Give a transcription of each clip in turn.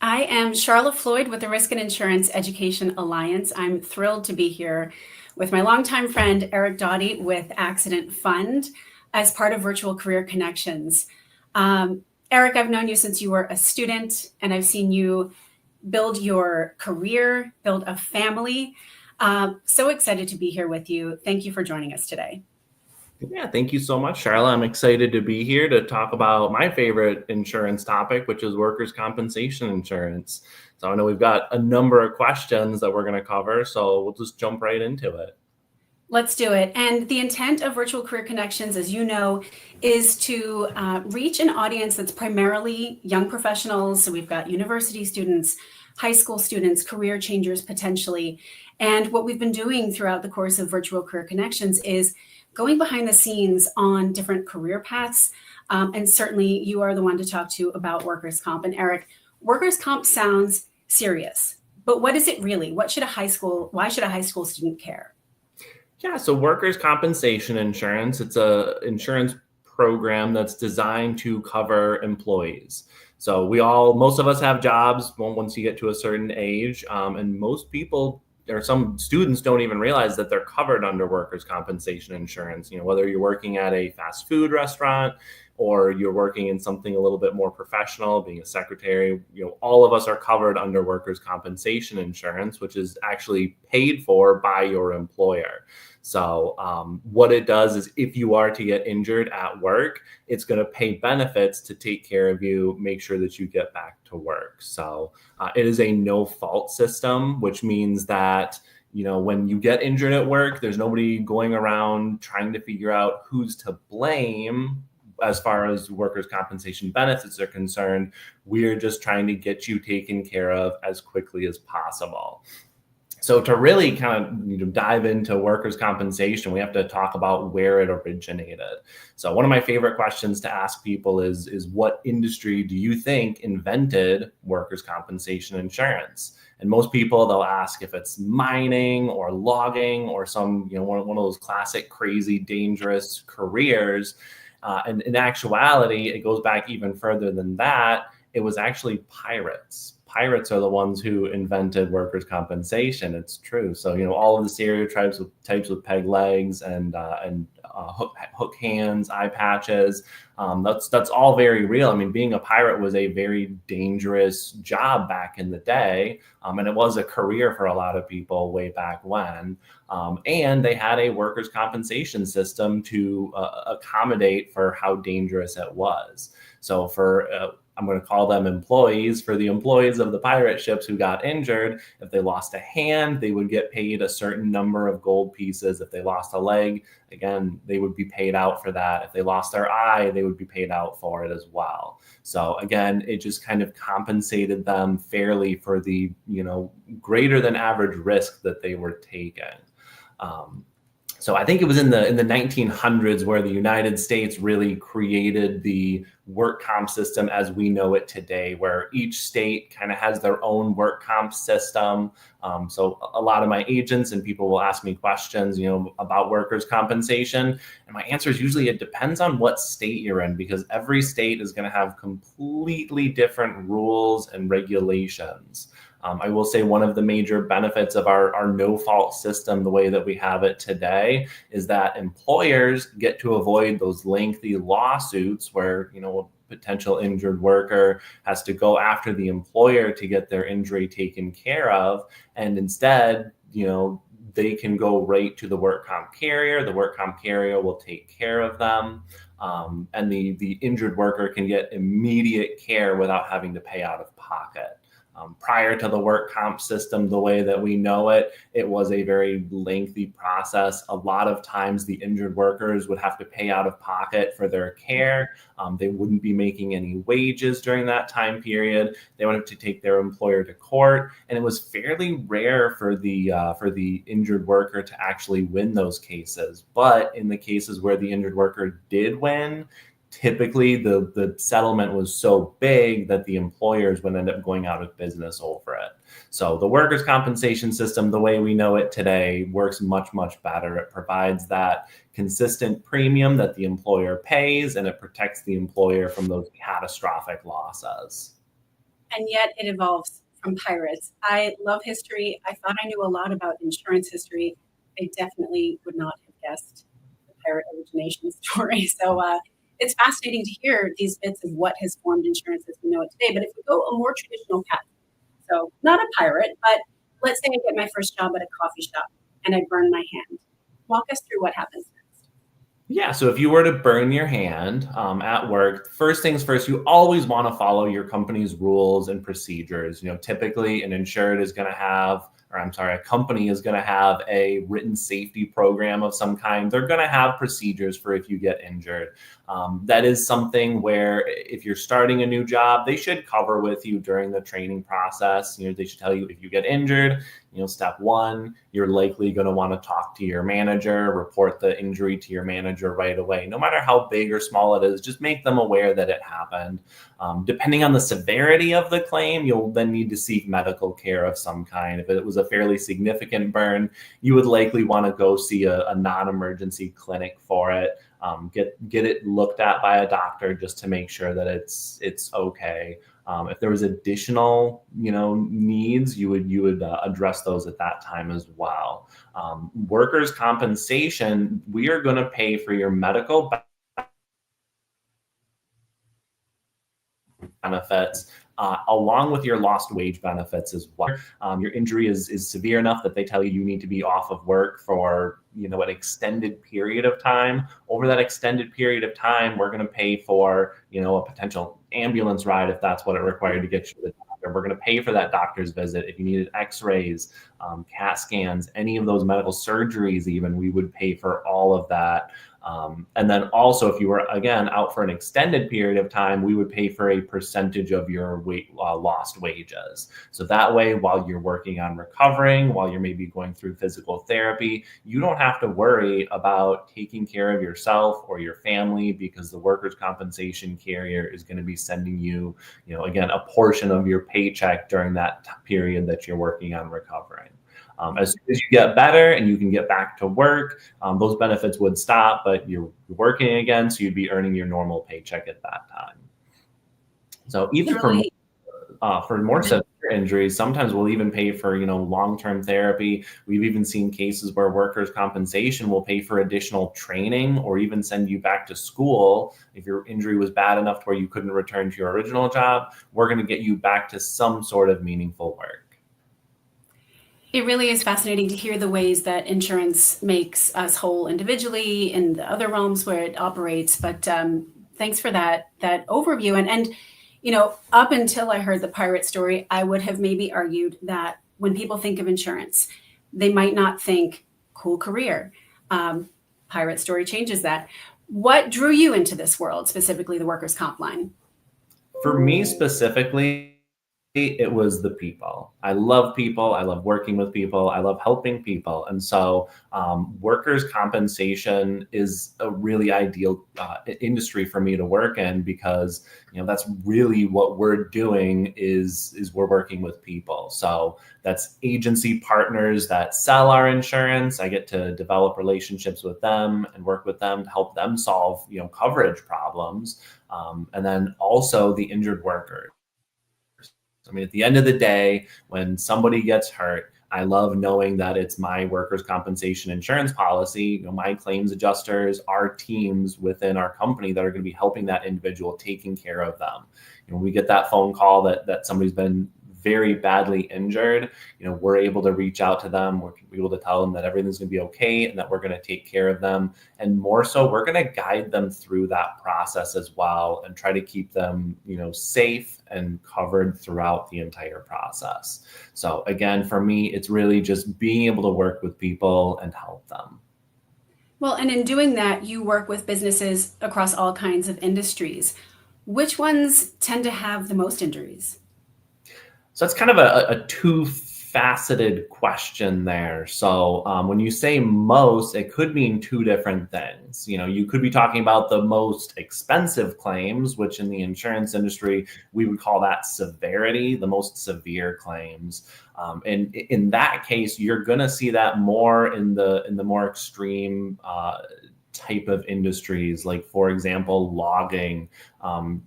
I am Charlotte Floyd with the Risk and Insurance Education Alliance. I'm thrilled to be here with my longtime friend, Eric Dawdy with Accident Fund as part of Virtual Career Connections. Eric, I've known you since you were a student, and I've seen you build your career, build a family. So excited to be here with you. Thank you for joining us today. Yeah, thank you so much, Charlotte. I'm excited to be here to talk about my favorite insurance topic, which is workers' compensation insurance. So I know we've got a number of questions that we're going to cover, so we'll just jump right into it. Let's do it. And the intent of Virtual Career Connections, as you know, is to reach an audience that's primarily young professionals. So we've got university students, high school students, career changers potentially. And what we've been doing throughout the course of Virtual Career Connections is going behind the scenes on different career paths. And certainly you are the one to talk to about workers' comp. And Eric, workers' comp sounds serious, but what is it really? Why should a high school student care? Yeah, so workers' compensation insurance, it's a insurance program that's designed to cover employees. So most of us have jobs once you get to a certain age, and most people or some students don't even realize that they're covered under workers' compensation insurance. Whether you're working at a fast food restaurant or you're working in something a little bit more professional, being a secretary, all of us are covered under workers' compensation insurance, which is actually paid for by your employer. So what it does is if you are to get injured at work, it's going to pay benefits to take care of you, make sure that you get back to work. So it is a no-fault system, which means that when you get injured at work, there's nobody going around trying to figure out who's to blame as far as workers' compensation benefits are concerned. We're just trying to get you taken care of as quickly as possible. So to really kind of dive into workers' compensation, we have to talk about where it originated. So one of my favorite questions to ask people is what industry do you think invented workers' compensation insurance? And most people, they'll ask if it's mining or logging or some, one of those classic, crazy, dangerous careers. And in actuality, it goes back even further than that. It was actually pirates. Pirates are the ones who invented workers' compensation. It's true. So, all of the stereotypes with types with peg legs and hook hands, eye patches, that's all very real. I mean, being a pirate was a very dangerous job back in the day, and it was a career for a lot of people way back when. And they had a workers' compensation system to accommodate for how dangerous it was. So I'm going to call them employees. For the employees of the pirate ships who got injured, if they lost a hand, they would get paid a certain number of gold pieces. If they lost a leg, again, they would be paid out for that. If they lost their eye, they would be paid out for it as well. So again, it just kind of compensated them fairly for the, greater than average risk that they were taking. So I think it was in the 1900s where the United States really created the work comp system as we know it today, where each state kind of has their own work comp system. So a lot of my agents and people will ask me questions, about workers' compensation. And my answer is usually it depends on what state you're in, because every state is going to have completely different rules and regulations. I will say one of the major benefits of our no-fault system, the way that we have it today, is that employers get to avoid those lengthy lawsuits where, a potential injured worker has to go after the employer to get their injury taken care of. And instead, they can go right to the work comp carrier. The work comp carrier will take care of them. And the injured worker can get immediate care without having to pay out of pocket. Prior to the work comp system, the way that we know it, it was a very lengthy process. A lot of times the injured workers would have to pay out of pocket for their care. They wouldn't be making any wages during that time period. They would have to take their employer to court. And it was fairly rare for the injured worker to actually win those cases. But in the cases where the injured worker did win, typically the settlement was so big that the employers would end up going out of business over it. So the workers' compensation system, the way we know it today, works much, much better. It provides that consistent premium that the employer pays, and it protects the employer from those catastrophic losses. and yet it evolves from pirates. I love history. I thought I knew a lot about insurance history. I definitely would not have guessed the pirate origination story. So it's fascinating to hear these bits of what has formed insurance as we know it today. But if we go a more traditional path, so not a pirate, but let's say I get my first job at a coffee shop and I burn my hand. Walk us through what happens next. Yeah, so if you were to burn your hand at work, first things first, you always want to follow your company's rules and procedures. Typically an insured is going to have, or I'm sorry, a company is going to have a written safety program of some kind. They're going to have procedures for if you get injured. That is something where if you're starting a new job, they should cover with you during the training process. They should tell you if you get injured, step one, you're likely going to want to talk to your manager, report the injury to your manager right away. No matter how big or small it is, just make them aware that it happened. Depending on the severity of the claim, you'll then need to seek medical care of some kind. If it was a fairly significant burn, you would likely want to go see a non-emergency clinic for it. Get it looked at by a doctor just to make sure that it's okay. If there was additional, needs, you would address those at that time as well. Workers' compensation, we are going to pay for your medical benefits, along with your lost wage benefits as well. Your injury is severe enough that they tell you need to be off of work for an extended period of time. Over that extended period of time, we're going to pay for a potential ambulance ride if that's what it required to get you to the doctor. We're going to pay for that doctor's visit. If you needed x-rays, CAT scans, any of those medical surgeries even, we would pay for all of that. And then also, if you were, again, out for an extended period of time, we would pay for a percentage of your lost wages. So that way, while you're working on recovering, while you're maybe going through physical therapy, you don't have to worry about taking care of yourself or your family, because the workers' compensation carrier is going to be sending you, again, a portion of your paycheck during that period that you're working on recovering. As soon as you get better and you can get back to work, those benefits would stop, but you're working again, so you'd be earning your normal paycheck at that time. So even for more severe injuries, sometimes we'll even pay for long-term therapy. We've even seen cases where workers' compensation will pay for additional training or even send you back to school. If your injury was bad enough to where you couldn't return to your original job, we're going to get you back to some sort of meaningful work. It really is fascinating to hear the ways that insurance makes us whole individually in the other realms where it operates. But thanks for that overview. And up until I heard the pirate story, I would have maybe argued that when people think of insurance, they might not think cool career. Pirate story changes that. What drew you into this world, specifically the workers' comp line? For me specifically, it was the people. I love people. I love working with people. I love helping people. And so workers' compensation is a really ideal industry for me to work in, because that's really what we're doing is we're working with people. So that's agency partners that sell our insurance. I get to develop relationships with them and work with them to help them solve coverage problems. And then also the injured workers. I mean, at the end of the day, when somebody gets hurt, I love knowing that it's my workers' compensation insurance policy, my claims adjusters, our teams within our company that are going to be helping that individual, taking care of them. We get that phone call that somebody's been very badly injured, we're able to reach out to them. We're able to tell them that everything's going to be okay and that we're going to take care of them. And more so, we're going to guide them through that process as well and try to keep them, safe and covered throughout the entire process. So again, for me, it's really just being able to work with people and help them. Well, and in doing that, you work with businesses across all kinds of industries. Which ones tend to have the most injuries? So it's kind of a two-faceted question there. So when you say most, it could mean two different things. You could be talking about the most expensive claims, which in the insurance industry, we would call that severity, the most severe claims. And in that case, you're going to see that more in the more extreme type of industries, like, for example, logging,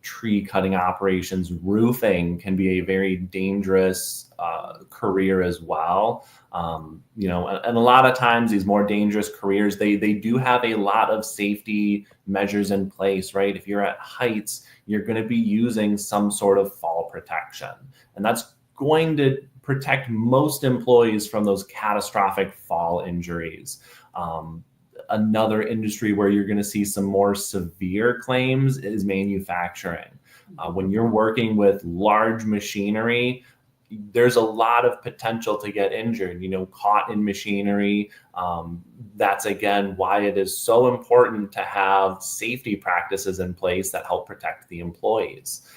tree cutting operations, roofing can be a very dangerous career as well. And a lot of times these more dangerous careers, they do have a lot of safety measures in place, right? If you're at heights, you're going to be using some sort of fall protection, and that's going to protect most employees from those catastrophic fall injuries. Another industry where you're going to see some more severe claims is manufacturing. When you're working with large machinery, there's a lot of potential to get injured, caught in machinery. That's, again, why it is so important to have safety practices in place that help protect the employees.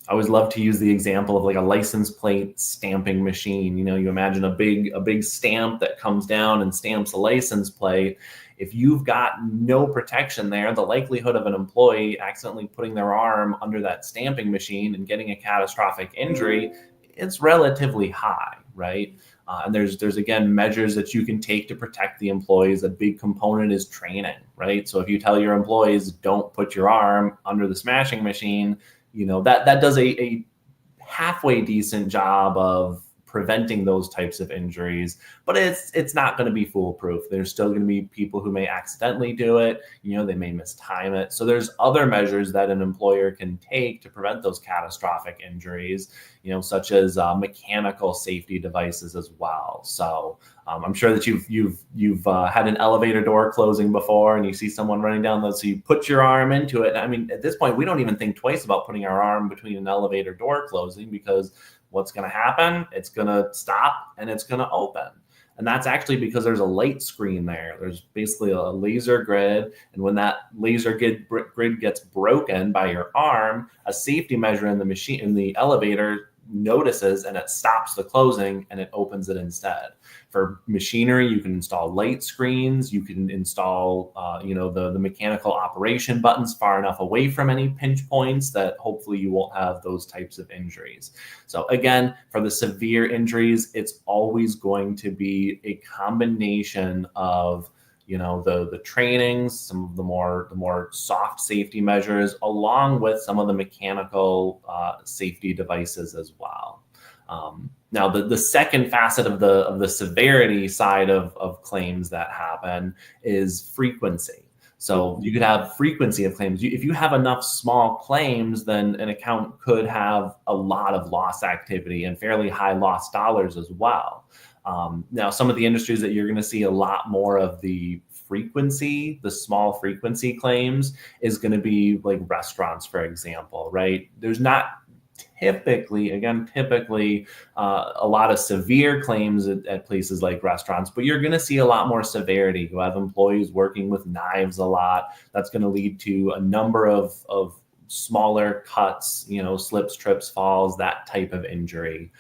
I always love to use the example of like a license plate stamping machine. You imagine a big stamp that comes down and stamps a license plate. If you've got no protection there, the likelihood of an employee accidentally putting their arm under that stamping machine and getting a catastrophic injury, it's relatively high, right? And there's again measures that you can take to protect the employees. A big component is training, right? So if you tell your employees, don't put your arm under the smashing machine, that does a halfway decent job of preventing those types of injuries, but it's not going to be foolproof. There's still going to be people who may accidentally do it. They may mistime it. So there's other measures that an employer can take to prevent those catastrophic injuries, such as mechanical safety devices as well. So I'm sure that you've had an elevator door closing before, and you see someone running down those. So you put your arm into it. I mean, at this point, we don't even think twice about putting our arm between an elevator door closing, because what's going to happen? It's going to stop and it's going to open. And that's actually because there's a light screen there. There's basically a laser grid. And when that laser grid gets broken by your arm, a safety measure in the elevator notices, and it stops the closing and it opens it instead. For machinery, you can install light screens. You can install, the mechanical operation buttons far enough away from any pinch points that hopefully you won't have those types of injuries. So again, for the severe injuries, it's always going to be a combination of the trainings, some of the more soft safety measures, along with some of the mechanical safety devices as well. Now, the second facet of the severity side of claims that happen is frequency. So you could have frequency of claims. If you have enough small claims, then an account could have a lot of loss activity and fairly high loss dollars as well. Now, some of the industries that you're going to see a lot more of the small frequency claims is going to be like restaurants, for example, right? There's not typically a lot of severe claims at places like restaurants, but you're going to see a lot more severity. You have employees working with knives a lot. That's going to lead to a number of smaller cuts, slips, trips, falls, that type of injury.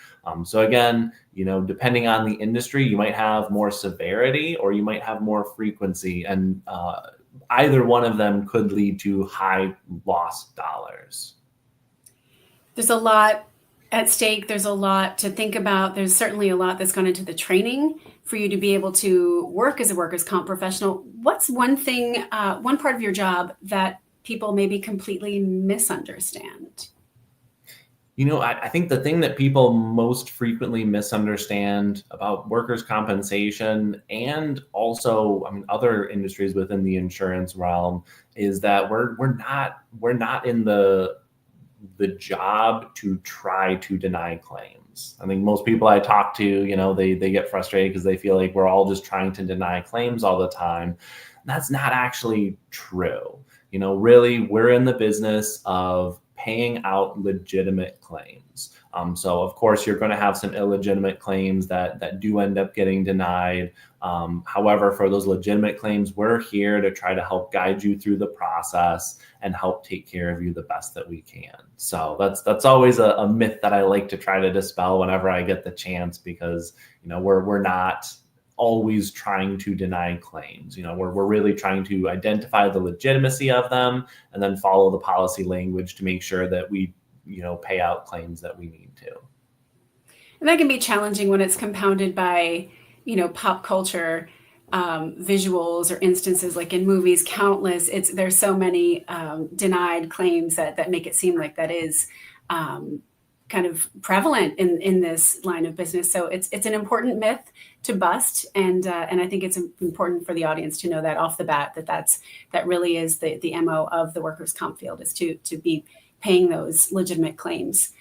So again, depending on the industry, you might have more severity or you might have more frequency, and either one of them could lead to high loss dollars. There's a lot at stake. There's a lot to think about. There's certainly a lot that's gone into the training for you to be able to work as a workers' comp professional. What's one part of your job that people maybe completely misunderstand? I think the thing that people most frequently misunderstand about workers' compensation, and also, other industries within the insurance realm, is that we're not in the job to try to deny claims. I think most people I talk to, they get frustrated because they feel like we're all just trying to deny claims all the time. That's not actually true. Really, we're in the business of paying out legitimate claims. So of course, you're going to have some illegitimate claims that do end up getting denied. However, for those legitimate claims, we're here to try to help guide you through the process and help take care of you the best that we can. So that's always a myth that I like to try to dispel whenever I get the chance, because we're not always trying to deny claims. We're really trying to identify the legitimacy of them and then follow the policy language to make sure that we pay out claims that we need to. And that can be challenging when it's compounded by pop culture. visuals or instances, like in movies, countless. There's so many denied claims that make it seem like that is kind of prevalent in this line of business. So it's an important myth to bust, and I think it's important for the audience to know that off the bat, that really is the MO of the workers' comp field, is to be paying those legitimate claims.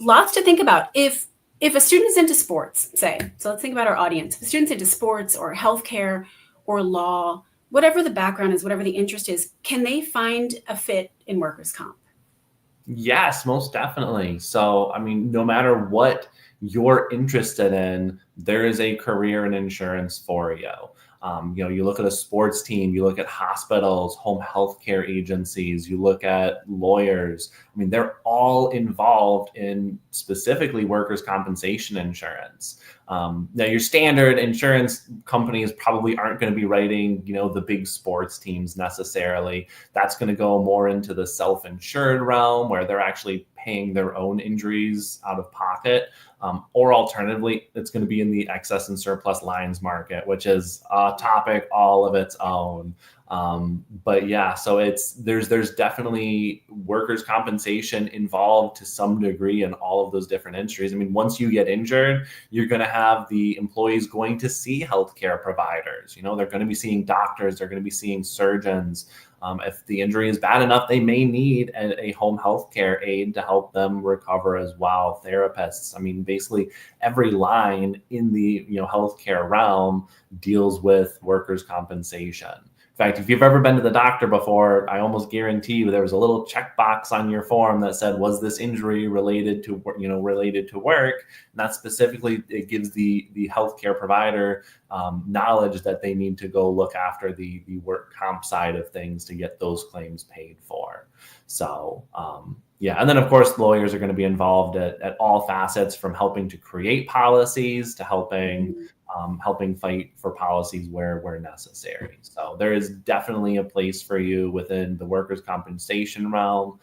Lots to think about. If a student is into sports, say, so let's think about our audience. If a student's into sports or healthcare or law, whatever the background is, whatever the interest is, can they find a fit in workers' comp? Yes, most definitely. So, I mean, no matter what you're interested in, there is a career in insurance for you. You look at a sports team, you look at hospitals, home health care agencies, you look at lawyers. I mean, they're all involved in specifically workers' compensation insurance. Now, your standard insurance companies probably aren't going to be writing, the big sports teams necessarily. That's going to go more into the self-insured realm, where they're actually paying their own injuries out of pocket. Or alternatively, it's going to be in the excess and surplus lines market, which is a topic all of its own. But yeah, so there's definitely workers' compensation involved to some degree in all of those different industries. I mean, once you get injured, you're going to have the employees going to see healthcare providers. They're going to be seeing doctors, they're going to be seeing surgeons. If the injury is bad enough, they may need a home health care aide to help them recover as well. Therapists. I mean, basically every line in the healthcare realm deals with workers' compensation. In fact, if you've ever been to the doctor before, I almost guarantee you there was a little checkbox on your form that said, was this injury related to work? And that specifically, it gives the healthcare provider knowledge that they need to go look after the work comp side of things to get those claims paid for. So, yeah. And then, of course, lawyers are going to be involved at all facets, from helping to create policies to helping fight for policies where necessary. So there is definitely a place for you within the workers' compensation realm.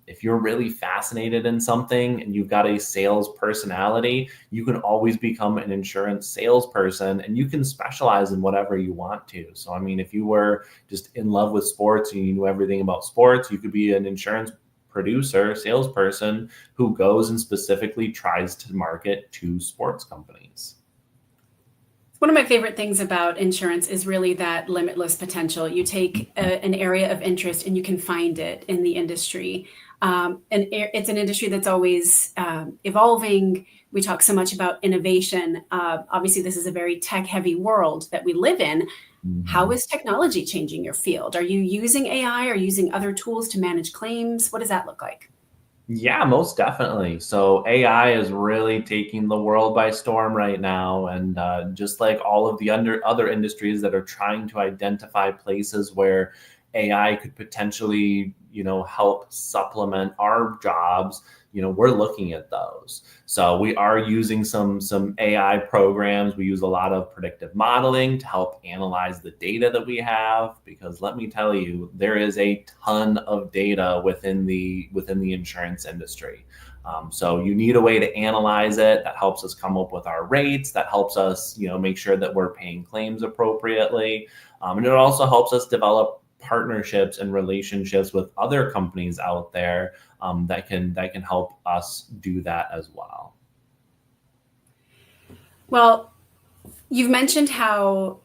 If you're really fascinated in something and you've got a sales personality, you can always become an insurance salesperson, and you can specialize in whatever you want to. So, I mean, if you were just in love with sports and you knew everything about sports, you could be an insurance producer, salesperson who goes and specifically tries to market to sports companies. One of my favorite things about insurance is really that limitless potential. You take an area of interest and you can find it in the industry. And it's an industry that's always evolving. We talk so much about innovation. Obviously, this is a very tech-heavy world that we live in. Mm-hmm. How is technology changing your field? Are you using AI or using other tools to manage claims? What does that look like? Yeah, most definitely. So AI is really taking the world by storm right now. And just like all of the other industries that are trying to identify places where AI could potentially, help supplement our jobs, we're looking at those. So we are using some AI programs. We use a lot of predictive modeling to help analyze the data that we have, because let me tell you, there is a ton of data within the insurance industry. So you need a way to analyze it. That helps us come up with our rates. That helps us, make sure that we're paying claims appropriately. And it also helps us develop partnerships and relationships with other companies out there that can help us do that as well. Well, you've mentioned how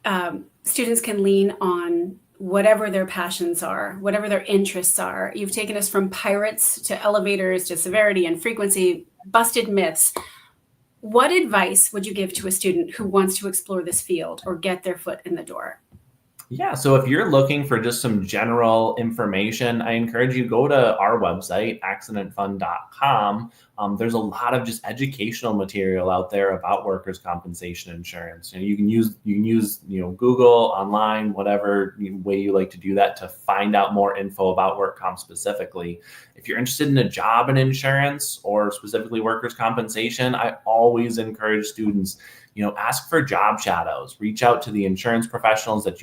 students can lean on whatever their passions are, whatever their interests are. You've taken us from pirates to elevators to severity and frequency, busted myths. What advice would you give to a student who wants to explore this field or get their foot in the door? Yeah, so if you're looking for just some general information, I encourage you go to our website, accidentfund.com. There's a lot of just educational material out there about workers' compensation insurance. You can use Google, online, whatever way you like to do that to find out more info about work comp specifically. If you're interested in a job in insurance or specifically workers' compensation, I always encourage students, ask for job shadows, reach out to the insurance professionals that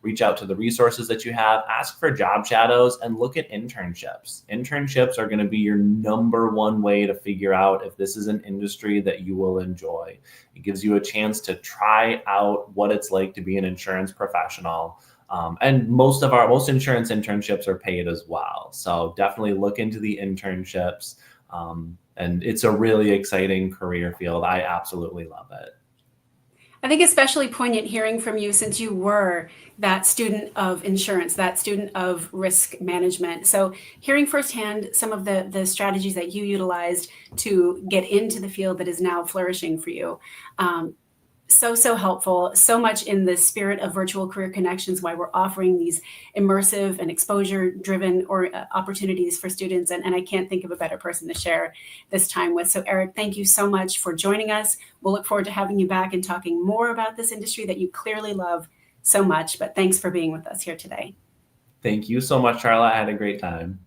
reach out to the resources that you have, ask for job shadows, and look at internships. Internships are going to be your number one fun way to figure out if this is an industry that you will enjoy. It gives you a chance to try out what it's like to be an insurance professional. And most insurance internships are paid as well. So definitely look into the internships. And it's a really exciting career field. I absolutely love it. I think especially poignant hearing from you since you were that student of insurance, that student of risk management. So hearing firsthand some of the strategies that you utilized to get into the field that is now flourishing for you. So helpful, so much in the spirit of virtual career connections, why we're offering these immersive and exposure driven opportunities for students. And I can't think of a better person to share this time with. So Eric, thank you so much for joining us. We'll look forward to having you back and talking more about this industry that you clearly love so much. But thanks for being with us here today. Thank you so much, Charlotte. I had a great time.